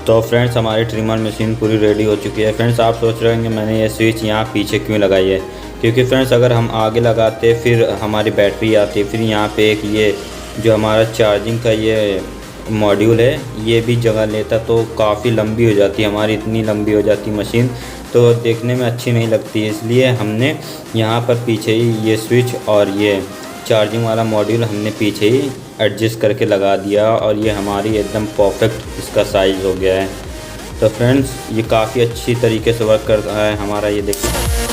तो फ्रेंड्स हमारी trimmer machine पूरी रेडी हो चुकी है। फ्रेंड्स आप सोच रहे होंगे मैंने ये स्विच यहाँ पीछे क्यों लगाई है, क्योंकि फ्रेंड्स अगर हम आगे लगाते फिर हमारी बैटरी आती, फिर यहाँ पे एक ये जो हमारा चार्जिंग का ये मॉड्यूल है ये भी जगह लेता, तो काफ़ी लंबी हो जाती हमारी, इतनी लंबी हो जाती मशीन तो देखने में अच्छी नहीं लगती। इसलिए हमने यहाँ पर पीछे ही ये स्विच और ये चार्जिंग वाला मॉड्यूल हमने पीछे ही एडजस्ट करके लगा दिया और ये हमारी एकदम परफेक्ट इसका साइज़ हो गया है। तो फ्रेंड्स ये काफ़ी अच्छी तरीके से वर्क करता है हमारा, ये देखिए।